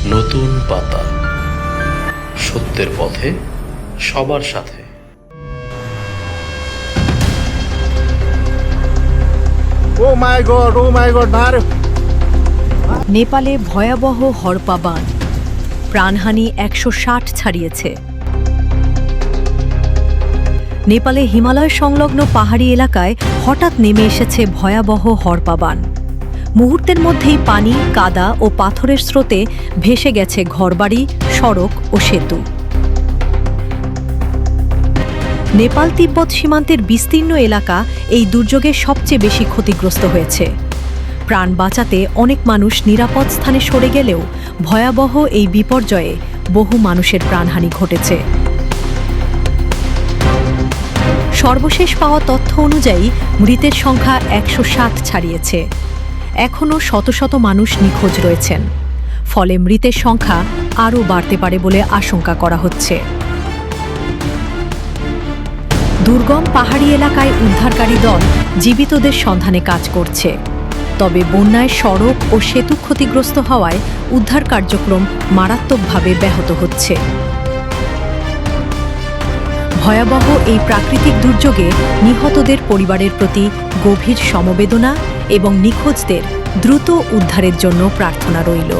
নতুন পাতা, সত্যের পথে সবার সাথে। ও মাই গড ভার। নেপালে ভয়াবহ হড়পা বান, প্রাণহানি ১৬০ ছাড়িয়েছে। নেপালে হিমালয় সংলগ্ন পাহাড়ি এলাকায় হঠাৎ নেমে এসেছে ভয়াবহ হড়পা বান। মুহূর্তের মধ্যেই পানি, কাদা ও পাথরের স্রোতে ভেসে গেছে ঘরবাড়ি, সড়ক ও সেতু। নেপাল তিব্বত সীমান্তের বিস্তীর্ণ এলাকা এই দুর্যোগে সবচেয়ে বেশি ক্ষতিগ্রস্ত হয়েছে। প্রাণ বাঁচাতে অনেক মানুষ নিরাপদ স্থানে সরে গেলেও ভয়াবহ এই বিপর্যয়ে বহু মানুষের প্রাণহানি ঘটেছে। সর্বশেষ পাওয়া তথ্য অনুযায়ী মৃতের সংখ্যা ১০৭ ছাড়িয়েছে। এখনও শত শত মানুষ নিখোঁজ রয়েছেন, ফলে মৃতের সংখ্যা আরও বাড়তে পারে বলে আশঙ্কা করা হচ্ছে। দুর্গম পাহাড়ি এলাকায় উদ্ধারকারী দল জীবিতদের সন্ধানে কাজ করছে, তবে বন্যায় সড়ক ও সেতু ক্ষতিগ্রস্ত হওয়ায় উদ্ধার কার্যক্রম মারাত্মকভাবে ব্যাহত হচ্ছে। ভয়াবহ এই প্রাকৃতিক দুর্যোগে নিহতদের পরিবারের প্রতি গভীর সমবেদনা এবং নিখোঁজদের দ্রুত উদ্ধারের জন্য প্রার্থনা রইল।